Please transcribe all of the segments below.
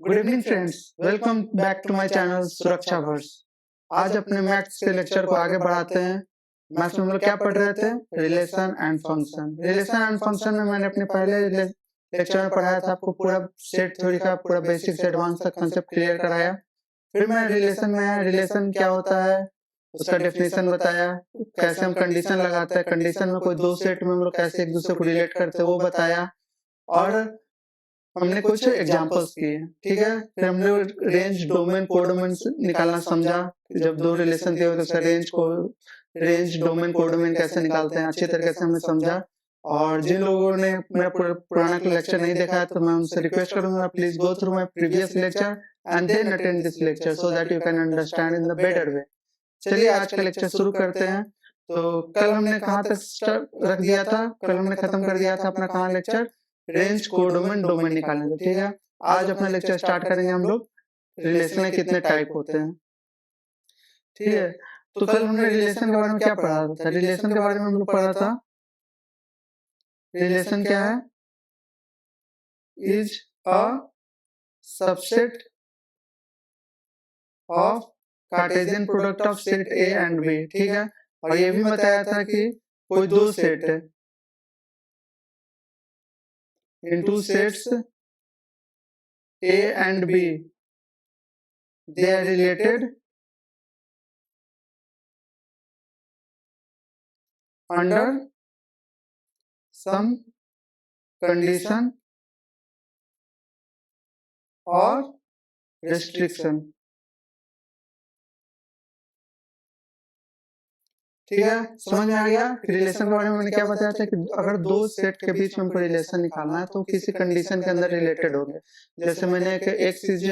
Good evening friends, welcome back to my channel Suraksha verse. आज अपने maths के lecture को आगे बढ़ाते हैं। मैथ्स में हम लोग क्या पढ़ रहे थे? Relation and function. Relation and function में मैंने अपने पहले लेक्चर में पढ़ाया था आपको पूरा सेट थ्योरी का पूरा बेसिक से एडवांस तक कंसेप्ट क्लियर कराया। फिर मैं रिलेशन में आया, रिलेशन क्या होता है उसका डेफिनेशन बताया, कैसे हम कंडीशन लगाते हैं, कंडीशन में कोई दो सेट में हम लोग कैसे एक दूसरे को रिलेट करते हैं वो बताया, और हमने कुछ एग्जांपल्स किए। ठीक है, फिर हमने रेंज डोमेन कोडोमेन निकालना समझा। जब दो रिलेशन दिए हो तो उसका रेंज डोमेन कोडोमेन कैसे निकालते हैं अच्छी तरीके से हमने समझा। और जिन लोगों ने मेरा पुराना लेक्चर नहीं देखा है तो मैं उनसे रिक्वेस्ट करूंगा, please go through my previous lecture and then attend this lecture so that you can understand in the better way. चलिए आज का लेक्चर शुरू करते हैं। तो कल हमने कहाँ तक रख दिया था? कल हमने खत्म कर दिया था अपना कहाँ लेक्चर? रेंज कोडोमेन डोमेन निकालने को। ठीक है, आज अपना लेक्चर स्टार्ट करेंगे हम लोग रिलेशन में कितने टाइप होते हैं। ठीक है, तो कल हमने रिलेशन के बारे में क्या पढ़ा था? रिलेशन के बारे में हम लोग पढ़ा था, रिलेशन क्या है? Is a subset of Cartesian product of set A and B. ठीक है, और ये भी बताया था कि कोई दो सेट है, in two sets A and B, they are related under some condition or restriction। ठीक है, समझ में आ गया? रिलेशन के बारे में मैंने क्या बताया था कि अगर दो सेट के बीच में हमको रिलेशन निकालना है तो किसी कंडीशन के अंदर रिलेटेड होंगे। जैसे मैंने एक x is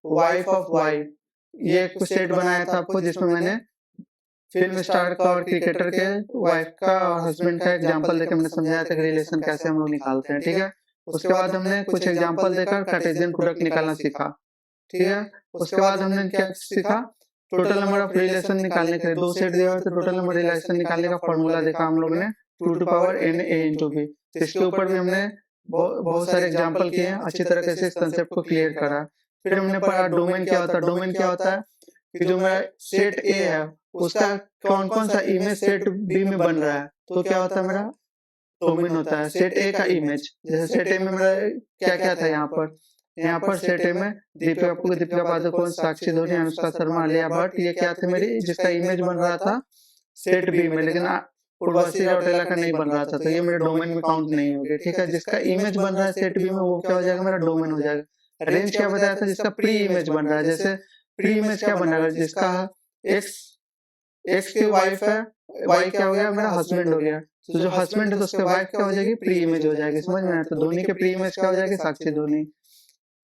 wife of y, ये एक सेट बनाया था आपको जिसमें मैंने फिल्म स्टार का और क्रिकेटर के वाइफ का और हस्बैंड का एग्जांपल देकर मैंने समझाया था कि रिलेशन कैसे हम लोग निकालते हैं। ठीक है, उसके बाद हमने कुछ एग्जांपल देकर कार्टेशियन प्रोडक्ट निकालना सीखा। ठीक है, उसके बाद हमने क्या सीखा? टोटल नंबर ऑफ रिलेशन निकालने के लिए दो सेट दिया हुआ तो टोटल नंबर रिलेशन निकालने का फॉर्मूला देखा हम लोग ने 2 to power n a into b। इसके ऊपर भी हमने बहुत सारे एग्जांपल किए हैं, अच्छी तरीके से इस कांसेप्ट को क्लियर करा। फिर हमने पढ़ा डोमेन क्या होता है। डोमेन क्या होता है कि जो मेरा सेट ए है उसका कौन कौन सा इमेज सेट बी में बन रहा है, तो क्या होता है मेरा डोमेन होता है सेट ए का इमेज। जैसे सेट ए में मेरा क्या क्या था यहाँ पर सेट ए में दीपिका पादुकोण, साक्षी धोनी, अनुष्का शर्मा, आलिया भट्ट, ये क्या थे मेरी जिसका इमेज बन रहा था सेट बी में, लेकिन उर्वशी रौटेला का नहीं बन रहा था तो ये मेरे डोमेन में काउंट नहीं होगी। ठीक है, जिसका इमेज बन रहा है सेट बी में वो क्या हो जाएगा? मेरा डोमेन हो जाएगा। रेंज क्या बताया था? जिसका प्री इमेज बन रहा है। जैसे प्री इमेज क्या बन रहा है? जिसका एक्स की वाइफ है, वाई क्या हो गया? मेरा हस्बैंड हो गया। तो जो हस्बैंड है तो उसके वाइफ क्या हो जाएगी? प्री इमेज हो जाएगी। समझ में आया? तो धोनी के प्री इमेज क्या हो जाएगी? साक्षी धोनी।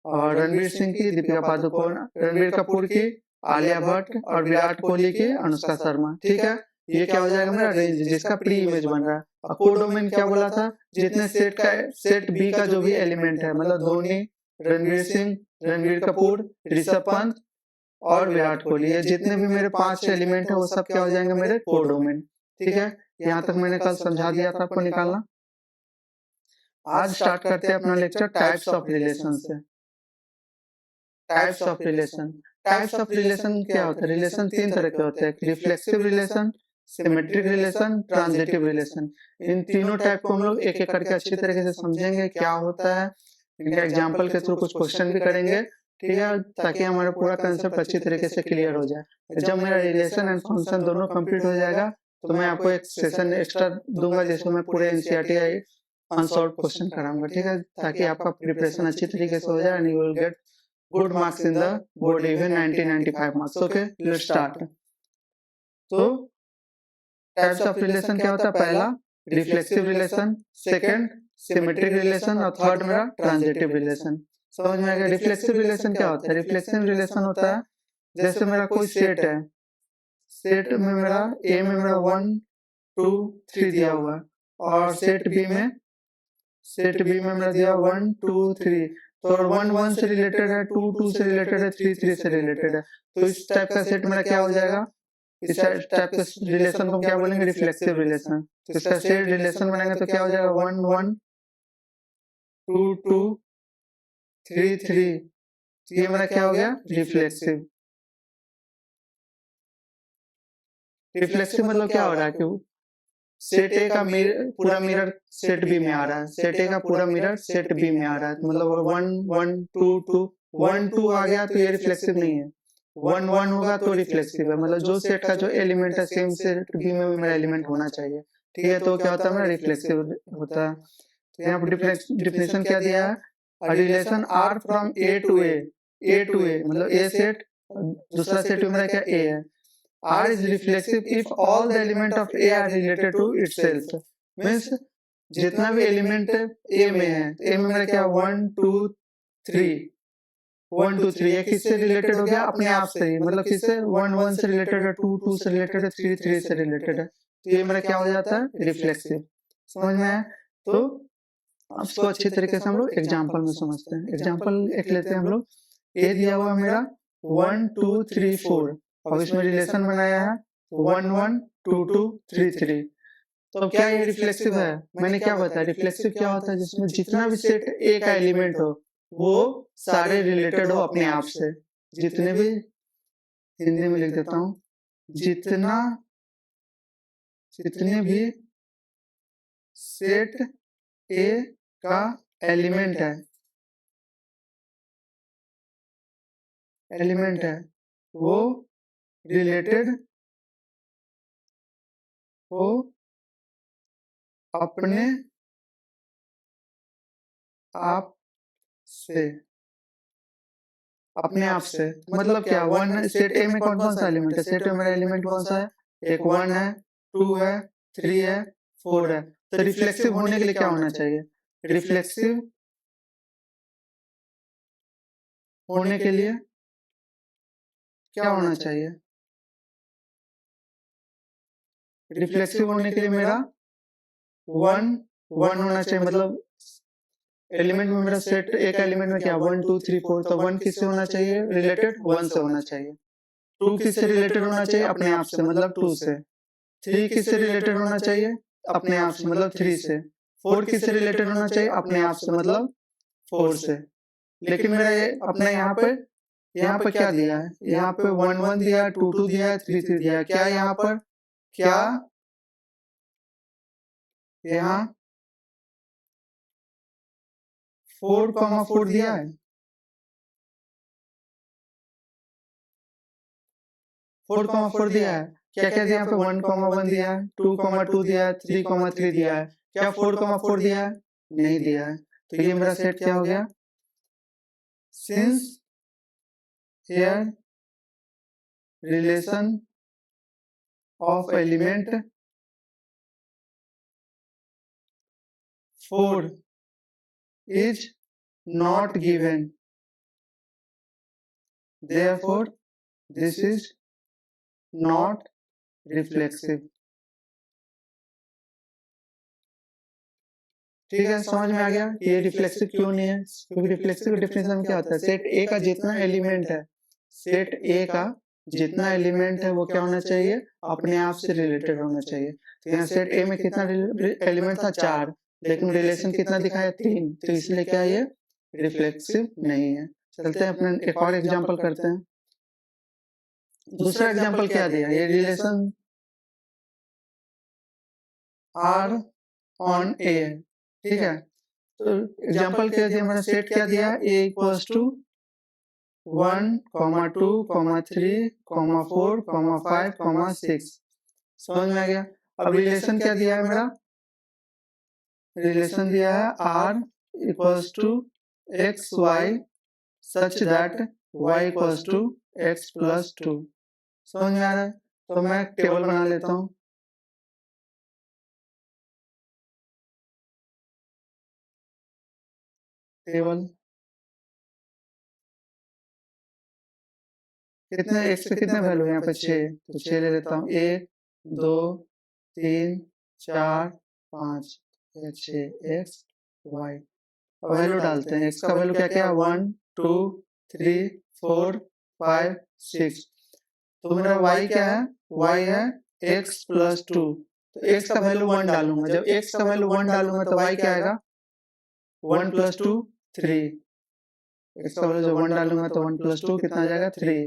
और रणवीर सिंह की दीपिका पादुकोण, रणवीर कपूर की आलिया भट्ट और विराट कोहली की अनुष्का शर्मा। ठीक है, ये क्या हो जाएगा? मेरा रेंज जिसका प्री इमेज बन रहा है। और कोडोमेन क्या बोला था? जितने सेट बी का जो भी एलिमेंट है, मतलब धोनी, रणवीर सिंह, रणवीर कपूर, ऋषभ पंत और विराट कोहली, ये जितने भी मेरे 5 एलिमेंट है वो सब क्या हो जाएंगे? मेरे कोडोमेन। ठीक है, यहाँ तक मैंने कल समझा दिया था आपको निकालना। आज स्टार्ट करते हैं अपना लेक्चर टाइप्स ऑफ रिलेशन से। Types of relation. Types of relation क्या होता है? रिलेशन 3 तरह के होते हैं, reflexive relation, symmetric relation, transitive relation. इन तीनों टाइप को हम लोग एक एक करके अच्छी तरीके से समझेंगे क्या होता है, इनका एग्जांपल के थ्रू कुछ क्वेश्चन भी करेंगे। ठीक है, ताकि हमारा पूरा कंसेप्ट अच्छी तरीके से क्लियर हो जाए। जब मेरा रिलेशन एंड फंक्शन दोनों कंप्लीट हो जाएगा तो मैं आपको एक सेशन एक्स्ट्रा दूंगा जिसमें मैं पूरे एनसीईआरटी अनसॉल्व क्वेश्चन कराऊंगा। ठीक है, ताकि आपका प्रिपरेशन अच्छी तरीके से हो जाए and you will get good marks in the board even 1995 marks। okay, let's start। तो types of relation क्या होता है? पहला reflexive relation, second symmetric relation और थर्ड मेरा transitive relation। समझ में आ गया? reflexive relation क्या होता है? reflexive relation होता है जैसे मेरा कोई सेट है, सेट में मेरा A में मेरा 1 2 3 दिया हुआ है और सेट B में मेरा दिया 1 2 3, तो 1 1 से रिलेटेड है, 2 2 से रिलेटेड है, 3 3 से रिलेटेड है। तो इस टाइप का सेट मेरा क्या हो जाएगा? इस टाइप के रिलेशन को क्या बोलेंगे? Reflexive relation. तो इसका सेट रिलेशन बनाएंगे तो क्या हो जाएगा? 1 1 2 2 3 3 तो ये मेरा क्या हो गया, रिफ्लेक्सिव। रिफ्लेक्सिव मतलब क्या हो रहा है कि सेट ए का पूरा मिरर सेट बी में आ रहा है, सेट ए का पूरा मिरर सेट बी में आ रहा है, मतलब 1 1 2 2 1 2 आ गया तो ये रिफ्लेक्सिव नहीं है, 1 1 होगा तो रिफ्लेक्सिव है, मतलब जो सेट का जो एलिमेंट है सेम सेट बी में मेरा एलिमेंट होना चाहिए, ठीक है। तो क्या होता है, मेरा रिफ्लेक्सिव होता है। तो यहाँ पर डिफिनेशन क्या दिया है, a relation R from A to A मतलब ए सेट, दूसरा सेट मेरा क्या ए है। R is reflexive if all the element of A are related to itself. Means जितना भी एलिमेंट A में है, A में मेरा क्या 1 2 3 1 2 3 ये किससे रिलेटेड हो गया, अपने आप से ही, मतलब किससे 1 1 से रिलेटेड है, 2 2 से रिलेटेड है, 3 3 से रिलेटेड है, तो ये मेरा क्या हो जाता है, रिफ्लेक्सिव। समझ में आया? तो अब इसको अच्छी तरीके से हम लोग एग्जाम्पल में समझते हैं। एग्जाम्पल एक लेते हैं हम लोग, ए दिया हुआ मेरा 1 2 3 4, अब इसमें रिलेशन बनाया है 1 1 2 2 3 3, तो क्या ये रिफ्लेक्सिव है? मैंने क्या बताया, रिफ्लेक्सिव क्या होता है, जिसमें जितना भी सेट ए का एलिमेंट हो वो सारे रिलेटेड हो अपने आप से, जितने भी, हिंदी में लिख देता हूँ, जितने भी सेट ए का एलिमेंट है वो रिलेटेड हो अपने आप से, मतलब क्या, वन सेट ए में कौन कौन सा एलिमेंट है, सेट में मेरा एलिमेंट कौन सा है, एक 1 है 2 है 3 है 4 है, तो रिफ्लेक्सिव होने के लिए क्या होना चाहिए, रिफ्लेक्सिव होने के लिए क्या होना चाहिए, रिफ्लेक्सिव होने के लिए मेरा 1 1 होना चाहिए, मतलब एलिमेंट में मेरा सेट एक एलिमेंट में क्या 1 2 3 4, तो 1 किससे होना चाहिए, रिलेटेड 1 से होना चाहिए, 2 किससे रिलेटेड होना चाहिए, अपने आप से, मतलब 2 से, 3 किससे रिलेटेड होना चाहिए, अपने आप से, मतलब 3 से, 4 किससे रिलेटेड होना चाहिए, अपने आप से, मतलब 4 से। लेकिन मेरा ये अपना यहाँ पे क्या दिया है, यहाँ पे 1 1 दिया है, 2 2 दिया है, 3 3 दिया है, क्या यहाँ पर, क्या यहाँ 4 4 दिया है, 4 4 दिया है, क्या क्या दिया, यहाँ पे 1 1 दिया है, 2 2 दिया है, 3 3 दिया है, क्या 4 4 दिया है, नहीं दिया है, तो ये मेरा सेट क्या हो गया, since here relation of element 4 is not given, therefore this is not reflexive। ठीक है, समझ में आ गया कि ये रिफ्लेक्सिव क्यों नहीं है, क्योंकि रिफ्लेक्सिव डेफिनेशन क्या होता है, सेट ए का जितना एलिमेंट है, सेट ए का जितना एलिमेंट है वो क्या होना चाहिए, अपने आप से रिलेटेड होना चाहिए। तो यहाँ सेट ए में कितना एलिमेंट था, 4, लेकिन रिलेशन कितना दिखाया, 3, तो इसलिए क्या ये रिफ्लेक्सिव नहीं है। चलते हैं अपने एक और एग्जांपल करते हैं। दूसरा एग्जांपल क्या दिया, ये रिलेशन आर ऑन ए, ठीक है। तो एग्जांपल क्या दिया, मैंने सेट क्या दिया, a इक्वल्स टू 1 2 3 4 5 6, समझ में आ गया। अब रिलेशन क्या दिया है मेरा, रिलेशन दिया है r equals to x y such that y equals to x plus 2, समझ में आ रहा है। तो मैं टेबल बना लेता हूँ, टेबल कितने x के कितने वैल्यू है यहाँ पे 6, तो 6 ले लेता हूँ, 1 2 3 4 5 6 x y, वैल्यू डालते हैं, x का वैल्यू क्या क्या 1 2 3 4 5 6, तो मेरा y क्या है, y है x प्लस 2, तो x का वैल्यू 1 डालूंगा, जब x का वैल्यू 1 डालूंगा तो y क्या आएगा 1 प्लस 2 3, x का वैल्यू जब 1 डालूंगा तो 1 + 2 कितना आ जाएगा 3,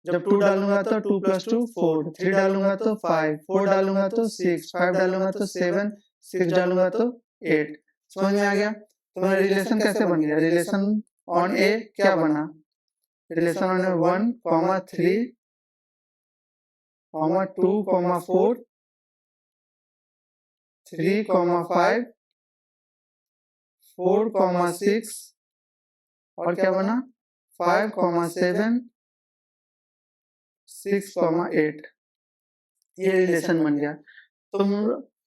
जब 2 डालूंगा तो 2 + 2 4, 3 डालूंगा तो 5, 4 डालूंगा तो 6, 5 डालूंगा तो 7, 6 डालूंगा तो 8। समझ में आ गया? तो मेरा रिलेशन कैसे बन गया? रिलेशन ऑन ए क्या बना? रिलेशन ऑन ए 1, 3, 2, 4, 3, 5, 4, 6 और क्या बना 5, 7, 6, 8। ये रिलेशन बन गया। तो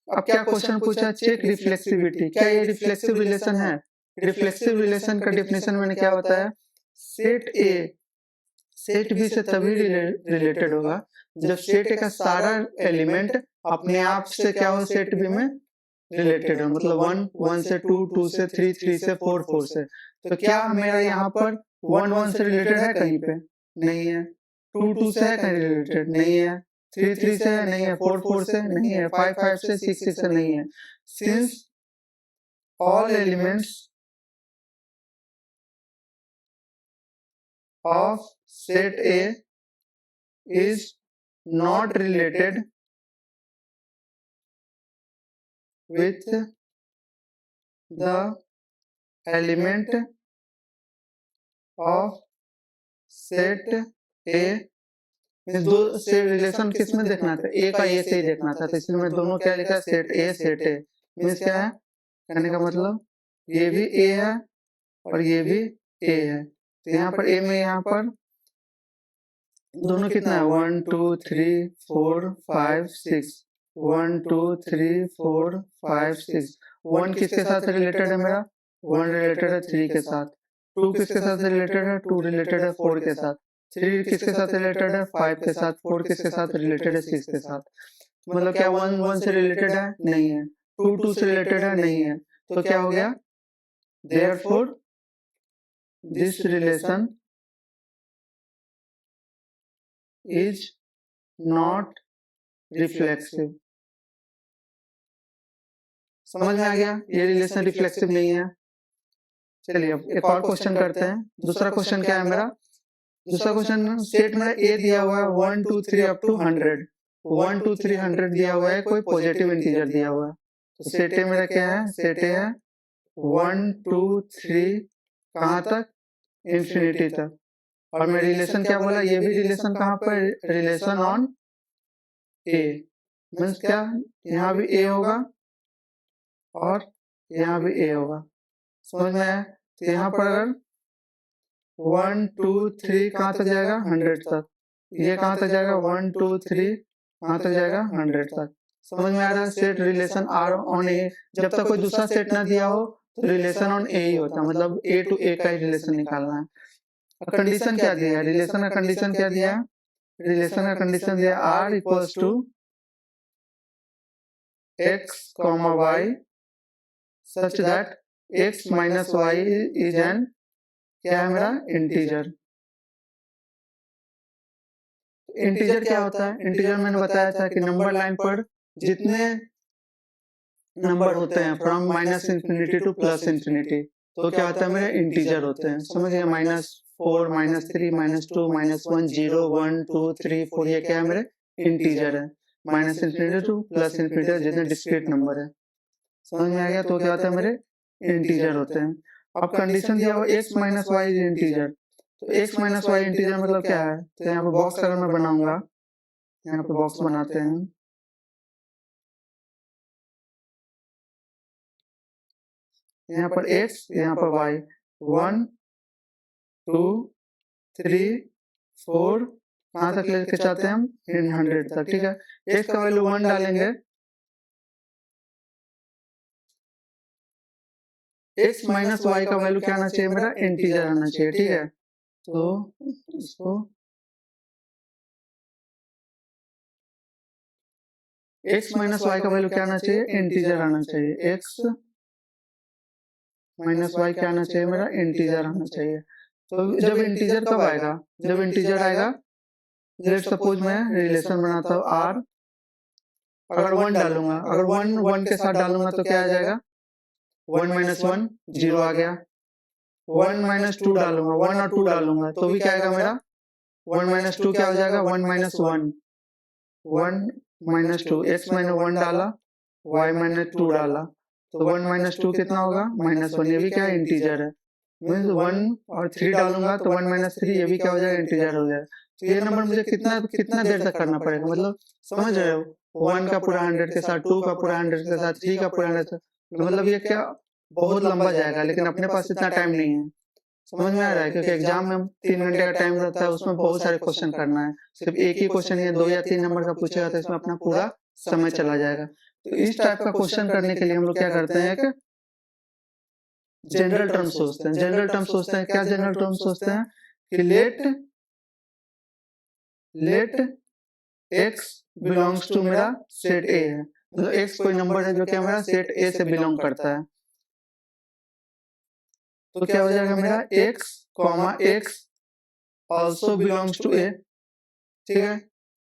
अब क्या क्वेश्चन पूछा? Check reflexivity. क्या ये रिफ्लेक्सिव रिलेशन है? रिफ्लेक्सिव रिलेशन का डेफिनेशन मैंने क्या बताया? सेट ए सेट बी से तभी रिलेटेड होगा जब सेट ए का सारा एलिमेंट अपने आप से क्या हो सेट बी में रिलेटेड हो, मतलब 1, 1 से 2, 2 से 3, 3 से 4, 4 से। तो क्या मेरा यहाँ पर 1, 1 से रिलेटेड है कहीं पे? नहीं है। 2, 2 से है कहीं रिलेटेड? नहीं है। 3, 3 से है? नहीं है। 4, 4 से नहीं है। 5, 5 से 6, 6 से नहीं है। Since all elements of set A is not related with the element of set A, means दो से रिलेशन किस में देखना था? ए का ए से ही देखना था, तो इसमें दोनों क्या लिखा है? सेट ए मीन्स क्या है कहने का मतलब? ये भी ए है और ये भी ए है। तो यहाँ पर ए में यहाँ पर दोनों कितना है? 1, 2, 3, 4, 5, 6, 1, 2, 3, 4, 5, 6। 1 किसके साथ रिलेटेड है मेरा? 1 रिलेटेड है 3 के साथ। 2 किसके साथ रिलेटेड है? 2 रिलेटेड है 4 के साथ। 3 किसके साथ रिलेटेड है? 5 के साथ। 4 किसके साथ रिलेटेड है? 6 के साथ। मतलब क्या 1 1 से रिलेटेड है? नहीं है। 2 2 से रिलेटेड है? नहीं है। तो क्या हो गया? Therefore this relation is not reflexive। समझ में आ गया? ये रिलेशन रिफ्लेक्सिव नहीं है। चलिए अब एक और क्वेश्चन करते हैं। दूसरा क्वेश्चन क्या है मेरा? दूसरा क्वेश्चन सेट में ए दिया हुआ है 1 2 3 अप टू 100। 1 2 3 100 दिया हुआ है, कोई पॉजिटिव इंटीजर दिया हुआ है। तो सेट ए मेरा क्या है? सेट ए है 1 2 3 कहाँ तक? इंफिनिटी तक। और मैं रिलेशन क्या बोला? ये भी रिलेशन कहाँ पर? Relation on A. मीन्स क्या? यहाँ भी ए होगा और यहाँ भी ए होगा। समझ में आया? तो यहाँ पर अगर 1 2 3 कहाँ तक जाएगा? 100 तक। ये कहाँ तक जाएगा? 1 2 3 कहाँ तक जाएगा? 100 तक। समझ में आ रहा है? सेट रिलेशन आर ऑन ए। जब तक कोई दूसरा सेट ना दिया हो तो रिलेशन ऑन ए ही होता है, मतलब ए टू ए का ही रिलेशन निकालना है। कंडीशन क्या दिया है? रिलेशन का कंडीशन क्या दिया है? रिलेशन का कंडीशन दिया R equals to x, y such that x minus y is an क्या है मेरा? इंटीजर। इंटीजर क्या होता है? इंटीजर मैंने बताया था कि नंबर लाइन पर जितने नंबर होते हैं फ्रॉम -इंफिनिटी टू +इंफिनिटी, तो क्या होता है मेरे? इंटीजर होते हैं। समझ गए? -4, -3, -2, -1, 0, 1, 2, 3, 4 ये क्या है मेरे? इंटीजर है। -इंफिनिटी टू +इंफिनिटी जितने डिस्क्रीट नंबर है। समझ में आ गया? तो क्या होता है मेरे? इंटीजर होते हैं। अब कंडीशन दिया हुआ x minus y is integer. तो x माइनस वाई इंटीजर मतलब क्या है? तो यहाँ पे बॉक्स अगर मैं बनाऊंगा, यहाँ पे बॉक्स बनाते हैं। यहाँ पर x, यहाँ पर y। 1 2 3 4 कहाँ तक लेके चाहते हैं हम? 100 तक। ठीक है। x का वैल्यू 1 डालेंगे, x माइनस वाई का वैल्यू क्या आना चाहिए मेरा? इंटीजर आना चाहिए। ठीक है। तो इसको x माइनस वाई का वैल्यू क्या आना चाहिए? इंटीजर आना चाहिए। x माइनस वाई क्या आना चाहिए मेरा? इंटीजर आना चाहिए। तो जब इंटीजर कब आएगा? जब इंटीजर आएगा, लेट सपोज मैं रिलेशन बनाता हूँ r, अगर 1 डालूंगा, अगर 1 1 के साथ डालूंगा तो क्या आ जाएगा? 1 - 1 0 आ गया। 1 माइनस 2 डालूंगा, 1 और 2 डालूंगा तो भी क्या आएगा मेरा 1 माइनस 2 क्या हो जाएगा 1 माइनस 1, 1 माइनस 2, x मैंने 1 डाला, y मैंने 2 डाला, तो 1 माइनस 2 कितना होगा -1, ये भी क्या है इंटीजर है, मीन्स 1 और 3 डालूंगा तो 1 माइनस 3 ये भी क्या हो जाएगा इंटीजर हो जाएगा। तो ये नंबर मुझे कितना कितना देर तक करना पड़ेगा, मतलब समझ रहे हो 1 का पूरा 100 के साथ, 2 का पूरा 100 के साथ, 3 का पूरा 100, मतलब ये क्या बहुत लंबा जाएगा, लेकिन अपने पास इतना टाइम नहीं है। समझ में आ रहा है, क्योंकि एग्जाम में 3 घंटे का टाइम रहता है, उसमें बहुत सारे क्वेश्चन करना है, सिर्फ एक ही क्वेश्चन या 2 या 3 नंबर का पूछेगा तो इसमें अपना पूरा समय चला जाएगा। तो इस टाइप का क्वेश्चन करने के लिए हम लोग क्या करते हैं कि जनरल टर्म सोचते हैं। जनरल टर्म सोचते हैं, क्या जनरल टर्म सोचते हैं कि लेट x बिलोंग्स टू मेरा सेट ए है, मतलब x कोई नंबर है जो क्या मेरा सेट ए से बिलोंग करता है, तो क्या हो जाएगा मेरा x comma x also belongs to A, ठीक है,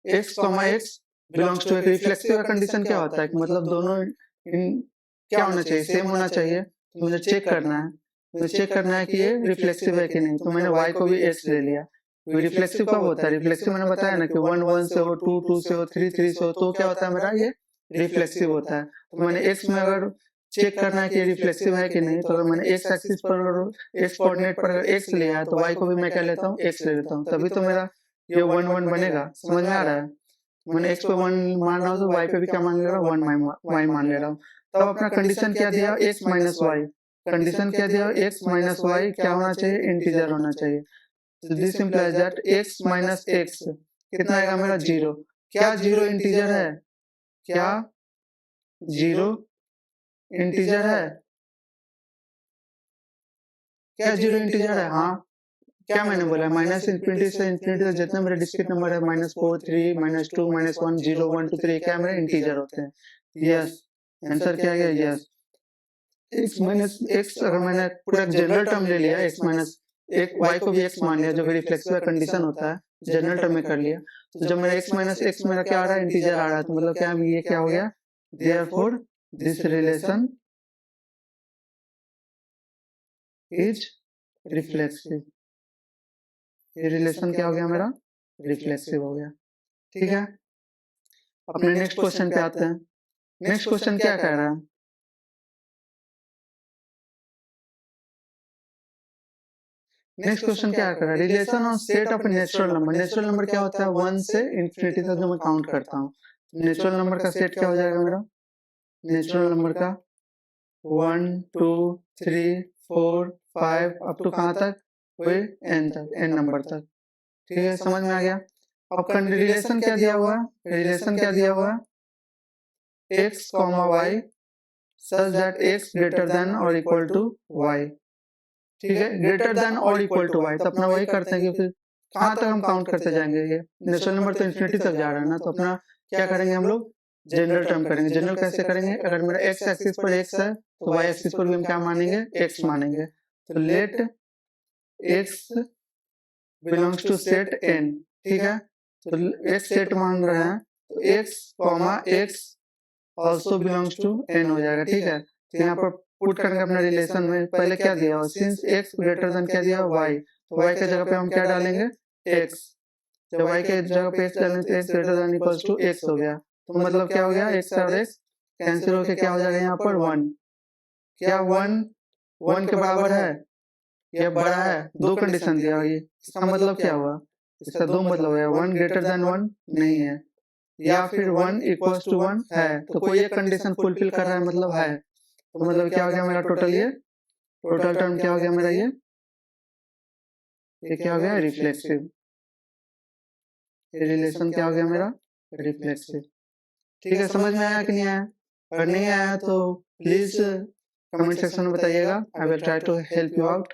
x comma x belongs to A. Reflexive का कंडीशन क्या होता है कि मतलब दोनों क्या होना चाहिए, सेम होना चाहिए, तो मुझे चेक करना है, मुझे चेक करना है कि ये रिफ्लेक्सिव है कि नहीं, तो मैंने y को भी x ले लिया। रिफ्लेक्सिव कब होता है, रिफ्लेक्सिव मैंने बताया ना कि 1 1 से हो, 2 2 से हो, 3 3 से हो, तो क्या होता है मेरा ये रिफ्लेक्सिव होता है। तो मैंने x में अगर चेक करना है कि रिफ्लेक्सिव है कि नहीं, तो अगर मैंने x एक्सिस पर x कोऑर्डिनेट पर अगर x लिया है तो y को भी मैं क्या लेता हूँ x ले लेता हूँ, तभी तो मेरा ये 1 1 बनेगा। समझ में आ रहा है, मैंने x पे 1 मान रहा हूँ तो y पे भी क्या मान ले रहा हूँ 1 y मान ले रहा हूँ। तब अपना कंडीशन क्या दिया x माइनस y, कंडीशन क्या दिया x माइनस y क्या होना चाहिए इंटीजर होना चाहिए। तो this implies that x minus x कितना आएगा मेरा 0। क्या 0 इंटीजर है, क्या 0 इंटीजर है, क्या 0 इंटीजर है, हाँ क्या मैंने बोला माइनस इंफिनिटी से इंफिनिटी तक जितने मेरे डिस्क्रीट नंबर है -4 3 -2 -1 0 1 2 3 क्या मेरे इंटीजर होते हैं। यस, आंसर क्या है यस। x माइनस x अगर मैंने पूरा जनरल टर्म ले लिया x माइनस एक y को भी x मान लिया जो कि रिफ्लेक्सिव कंडीशन होता है, जनरल टर्म में कर लिया, तो जब मेरा x माइनस x मेरा क्या आ रहा है इंटीजर आ रहा है, तो मतलब क्या ये क्या हो गया therefore this relation is reflexive. ये रिलेशन क्या हो गया मेरा रिफ्लेक्सिव हो गया, ठीक है। अपने नेक्स्ट क्वेश्चन पे आते हैं। नेक्स्ट क्वेश्चन क्या कह रहा है, नेक्स्ट क्वेश्चन क्या कर रहा है relation of set of natural number. Natural number क्या होता है 1 से इंफिनिटी तक जो मैं काउंट करता हूँ, नेचुरल नंबर का सेट क्या हो जाएगा मेरा, नेचुरल नंबर का 1 2 3 4 5 अप टू कहाँ तक कोई n तक, n नंबर तक, ठीक है समझ में आ गया। अब रिलेशन क्या दिया हुआ है, रिलेशन क्या दिया हुआ है x comma y such that x greater then और इक्वल टू y, ठीक है, ग्रेटर देन और इक्वल टू y, तो अपना वही करते हैं कि फिर कहाँ तक हम काउंट करते जाएंगे, ये नेचुरल नंबर तो इन्फिनिटी तक जा रहा है ना, तो अपना क्या करेंगे हम लोग जनरल टर्म करेंगे। जनरल कैसे करेंगे, अगर मेरा x एक्सिस पर x है तो y एक्सिस पर भी हम क्या मानेंगे x मानेंगे, तो let x belongs to set n, ठीक है, तो x सेट मान रहे हैं तो x comma x also belongs to n हो जाएगा, ठीक है। तो यहाँ पर पुट करेंगे अपने रिलेशन में, पहले क्या दिया हुआ सिंस x ग्रेटर देन क्या दिया y, तो y के जगह पे हम क्या डालेंगे x, जब y के जगह पे x डालेंगे तो x greater than equals to x हो गया, तो मतलब क्या हो गया x और x कैंसिल होके क्या हो जाएगा यहाँ पर 1, क्या 1 1 के बराबर है या बड़ा है, दो कंडीशन दिया हुआ, इसका मतलब क्या हुआ, इसका दो मतलब हुआ 1 ग्रेटर देन 1 नहीं है या फिर 1 इक्वल्स टू 1 है, तो कोई एक कंडीशन फुलफिल कर रहा है मतलब है, तो मतलब क्या हो गया मेरा टोटल, ये टोटल टर्म क्या हो गया मेरा ये क्या हो गया रिफ्लेक्सिव, ये रिलेशन क्या हो गया मेरा रिफ्लेक्सिव, ठीक है। समझ में आया कि नहीं आया, अगर नहीं आया तो प्लीज कमेंट सेक्शन में बताइएगा, I will try to help you out.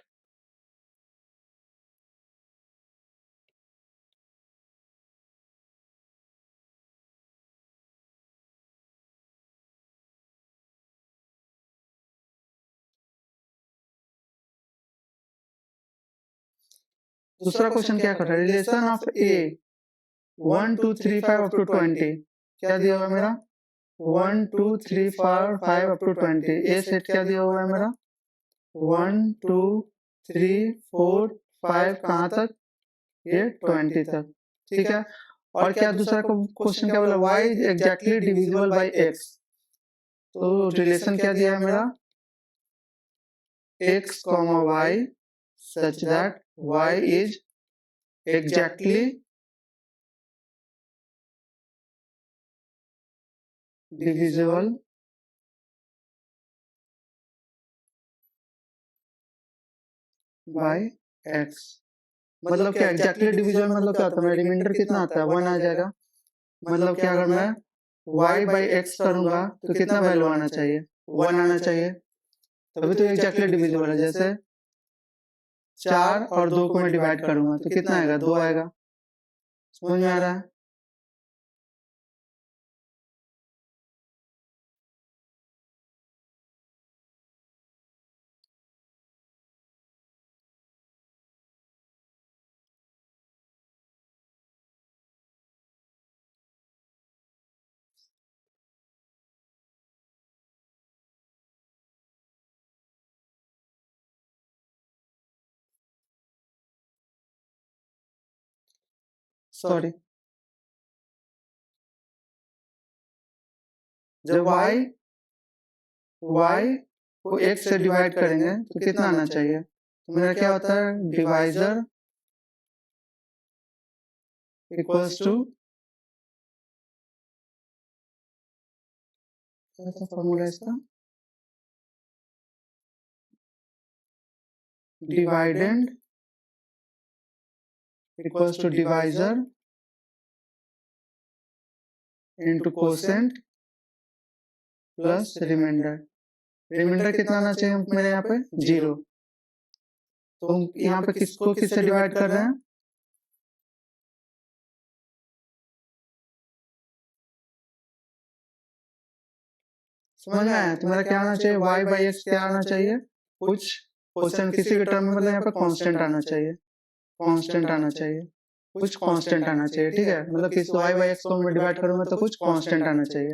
दूसरा क्वेश्चन क्या कर रहा है, relation of A 1 2 3 5 up to 20, क्या दिया हुआ है मेरा 1 2 3 4 5 अप टू 20, ए सेट क्या दिया हुआ है मेरा 1 2 3 4 5 कहाँ तक, ये 20 तक, ठीक है। और क्या दूसरा क्वेश्चन क्या बोला, y is exactly divisible by x, तो रिलेशन क्या दिया है मेरा, x, y such that y is exactly divisible by x। मतलब क्या एग्जैक्टली डिविजिबल मतलब क्या होता है, रिमाइंडर कितना आता है, 1 आ जाएगा। मतलब क्या अगर मैं y बाई x करूंगा तो कितना वैल्यू आना चाहिए, 1 आना चाहिए, तभी तो एग्जैक्टली डिविजिबल है। जैसे 4 और 2 को मैं डिवाइड करूंगा तो कितना आएगा, 2 आएगा। समझ में आ रहा है। सॉरी, जब y को x से डिवाइड करेंगे तो कितना आना चाहिए, तो मेरा क्या होता है, डिवाइजर इक्वल्स टू, क्या फॉर्मूला है इसका, dividend equals to divisor into quotient plus remainder. Remainder कितना आना चाहिए मेरे यहाँ पे, 0। तो हम यहाँ पे किसको किससे डिवाइड कर रहे हैं, समझ में आया। तो मेरा क्या आना चाहिए, y बाई एक्स क्या आना चाहिए, कुछ क्वेश्चन किसी के टर्म में मतलब यहाँ पे कांस्टेंट आना चाहिए, कांस्टेंट आना चाहिए, कुछ कांस्टेंट आना चाहिए, ठीक है। मतलब किसी y बाई एक्स को मैं डिवाइड करूंगा तो कुछ कांस्टेंट आना चाहिए।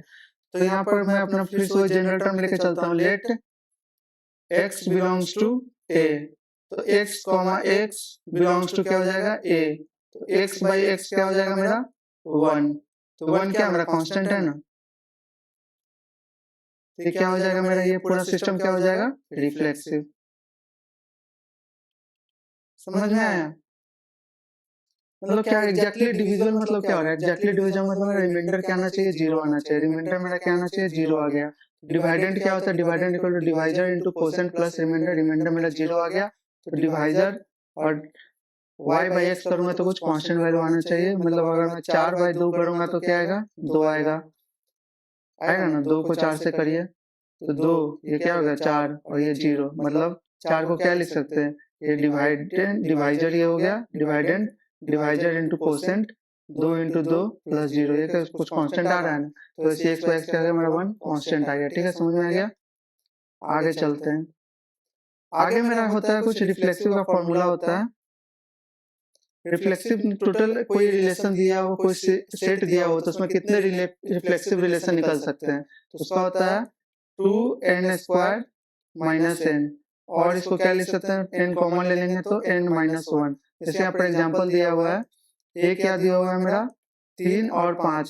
तो यहाँ पर मैं अपना फिर से जनरल टर्म लेके चलता हूँ, let x belongs to a, तो x comma x belongs to क्या हो जाएगा, a, तो x बाई x क्या हो जाएगा मेरा, 1। तो 1 क्या मेरा कांस्टेंट है ना, तो क्या हो जाएगा मेरा, ये पूरा सिस्टम क्या हो जाएगा, रिफ्लेक्सिव। समझ में आया। मतलब क्या एग्जैक्टली डिविजिबल मतलब क्या हो रहा है, एग्जैक्टली डिविजिबल मतलब मेरा रिमाइंडर क्या आना चाहिए, 0 आना चाहिए। रिमाइंडर मेरा क्या आना चाहिए, 0 आ गया। डिवाइडेंड क्या होता है, dividend equal to divisor into quotient plus remainder. Remainder मेरा 0 आ गया, तो डिवाइजर और y बाई x करूंगा तो कुछ कांस्टेंट वैल्यू आना चाहिए। मतलब अगर मैं 4 बाई 2 करूंगा तो क्या आएगा, 2 आएगा, आएगा ना। 2 को 4 से करिए तो 2, ये क्या होगा 4 और ये 0, मतलब 4 को क्या लिख सकते हैं, ये डिवाइडेंड डिवाइजर ये हो गया, dividend divisor into quotient, 2 into 2 plus 0, ये कुछ कांस्टेंट आ रहा है ना, तो इसी x बाई x क्या आ गया मेरा 1 कांस्टेंट आ गया, ठीक है। समझ में आ गया। आगे चलते हैं। आगे मेरा होता है कुछ रिफ्लेक्सिव का फॉर्मूला होता है। रिफ्लेक्सिव टोटल कोई रिलेशन दिया हो, कोई सेट दिया हो, तो उसमें कितने रिफ्लेक्सिव रिलेशन निकल सकते हैं, तो उसका होता है 2n² माइनस n, और इसको क्या लिख सकते हैं, n कॉमन ले लेंगे तो n-1। जैसे यहाँ पर एग्जांपल दिया हुआ है, a क्या दिया हुआ है मेरा, 3 और 5,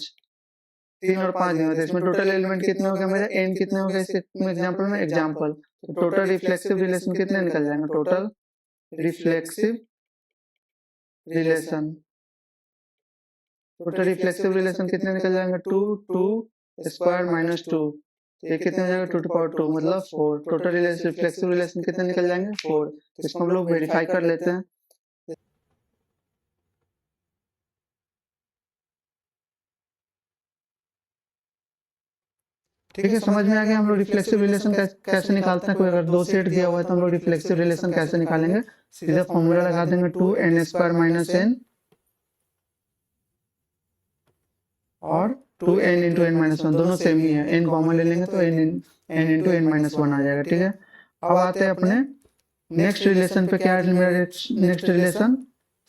3 और 5 दिया हुआ है। इसमें टोटल एलिमेंट कितने हो गए मेरे, n कितने हो गए इस एग्जांपल में, एग्जांपल, तो टोटल रिफ्लेक्सिव रिलेशन कितने निकल जाएंगे, total reflexive relation, total reflexive relation कितने निकल जाएंगे, 2 2 स्क्वायर माइनस 2, ये कितने हो जाएगा 2 टू पावर 2 मतलब 4। टोटल रिफ्लेक्सिव रिलेशन कितने निकल जाएंगे, 4। तो इसको हम लोग वेरीफाई कर लेते हैं। ठीक है, समझ में आ गया। हम लोग रिफ्लेक्सिव रिलेशन कैसे निकालते हैं, कोई अगर दो सेट दिया हुआ है तो हम लोग रिफ्लेक्सिव रिलेशन कैसे निकालेंगे, सीधा फॉर्मूला लगा देंगे 2n² माइनस n और 2n इंटू n माइनस 1, दोनों सेम ही है, n कॉमन ले लेंगे तो n इंटू n माइनस 1 आ जाएगा, ठीक है। अब आते हैं अपने नेक्स्ट रिलेशन पे। क्या है मेरा नेक्स्ट रिलेशन,